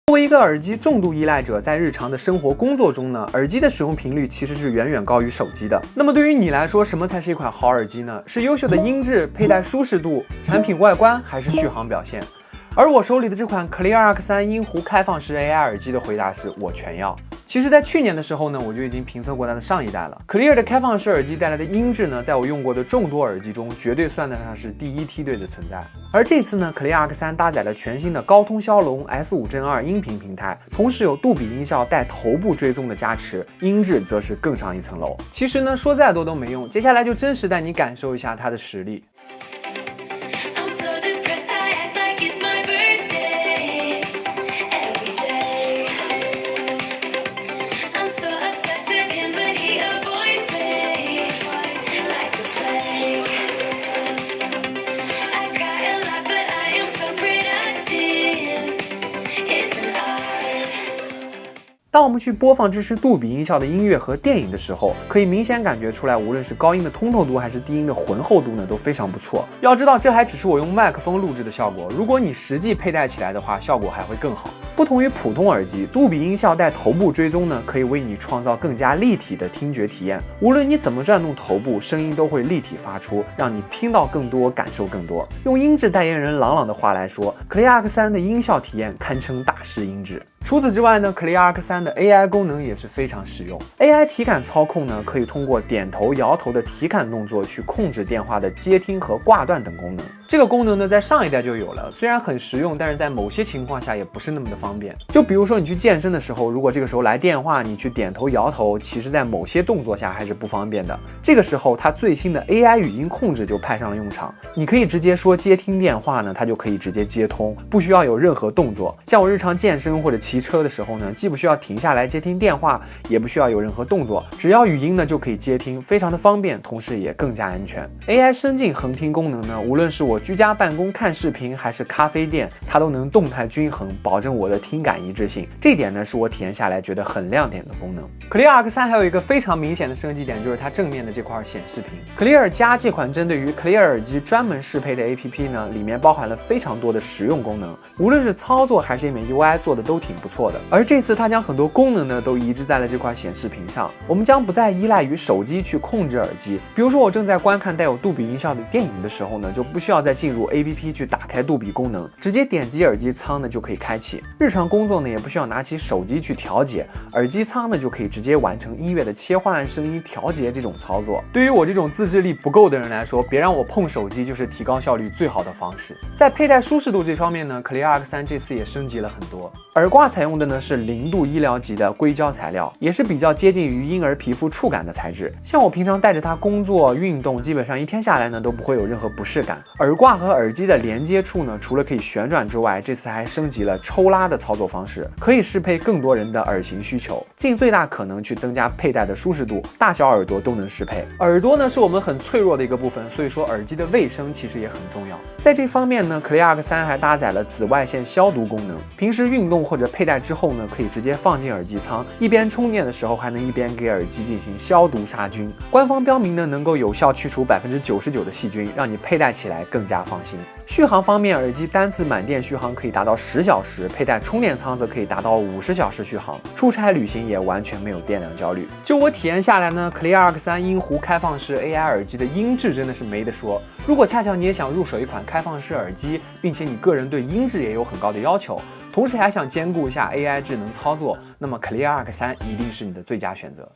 作为一个耳机重度依赖者，在日常的生活工作中呢，耳机的使用频率其实是远远高于手机的。那么对于你来说，什么才是一款好耳机呢？是优秀的音质、佩戴舒适度、产品外观，还是续航表现？而我手里的这款 Clear Arc3音弧开放式 AI 耳机的回答是我全要。其实，在去年的时候呢，我就已经评测过它的上一代了。Clear 的开放式耳机带来的音质呢，在我用过的众多耳机中，绝对算得上是第一梯队的存在。而这次呢 ，Clear Arc3搭载了全新的高通骁龙 S5 Gen 2音频平台，同时有杜比音效带头部追踪的加持，音质则是更上一层楼。其实呢，说再多都没用，接下来就真实带你感受一下它的实力。当我们去播放支持杜比音效的音乐和电影的时候，可以明显感觉出来，无论是高音的通透度还是低音的浑厚度呢，都非常不错。要知道，这还只是我用麦克风录制的效果，如果你实际佩戴起来的话，效果还会更好。不同于普通耳机，杜比音效带头部追踪呢，可以为你创造更加立体的听觉体验。无论你怎么转动头部，声音都会立体发出，让你听到更多，感受更多。用音质代言人朗朗的话来说 ，Clear Arc3的音效体验堪称大师音质。除此之外呢 ，Clear Arc3的 AI 功能也是非常实用。AI 体感操控呢，可以通过点头、摇头的体感动作去控制电话的接听和挂断等功能。这个功能呢，在上一代就有了，虽然很实用，但是在某些情况下也不是那么的方便。就比如说你去健身的时候，如果这个时候来电话，你去点头摇头，其实在某些动作下还是不方便的。这个时候，它最新的 AI 语音控制就派上了用场。你可以直接说接听电话呢，它就可以直接接通，不需要有任何动作。像我日常健身或者骑车的时候呢，既不需要停下来接听电话，也不需要有任何动作，只要语音呢就可以接听，非常的方便，同时也更加安全。AI 深镜横听功能呢，无论是我居家办公看视频，还是咖啡店，它都能动态均衡，保证我的听感一致性。这一点呢，是我体验下来觉得很亮点的功能。Clear Arc3还有一个非常明显的升级点，就是它正面的这块显示屏。Clear 加这款针对于 Clear 耳机专门适配的 APP 呢，里面包含了非常多的实用功能，无论是操作还是页面 UI 做的都挺不错的。而这次它将很多功能呢都移植在了这块显示屏上，我们将不再依赖于手机去控制耳机。比如说我正在观看带有杜比音效的电影的时候呢，就不需要再进入 APP 去打开杜比功能，直接点击耳机仓呢就可以开启。日常工作呢也不需要拿起手机去调节，耳机仓呢就可以直接完成音乐的切换、声音调节这种操作。对于我这种自制力不够的人来说，别让我碰手机就是提高效率最好的方式。在佩戴舒适度这方面呢 ，Clear Arc3这次也升级了很多。耳挂采用的呢是0度医疗级的硅胶材料，也是比较接近于婴儿皮肤触感的材质。像我平常带着它工作、运动，基本上一天下来呢都不会有任何不适感。耳挂和耳机的连接处呢，除了可以旋转之外，这次还升级了抽拉的操作方式，可以适配更多人的耳型需求，尽最大可能去增加佩戴的舒适度，大小耳朵都能适配。耳朵呢是我们很脆弱的一个部分，所以说耳机的卫生其实也很重要。在这方面呢 ，Clear Arc3还搭载了紫外线消毒功能，平时运动或者佩戴之后呢，可以直接放进耳机仓，一边充电的时候还能一边给耳机进行消毒杀菌。官方标明呢，能够有效去除99%的细菌，让你佩戴起来更加放心。续航方面，耳机单次满电续航可以达到10小时，佩戴充电仓则可以达到50小时续航，出差旅行也完全没有电量焦虑。就我体验下来呢 ，Clear Arc3音弧开放式 AI 耳机的音质真的是没得说。如果恰巧你也想入手一款开放式耳机，并且你个人对音质也有很高的要求，同时还想兼顾一下 AI 智能操作，那么 Clear Arc3一定是你的最佳选择。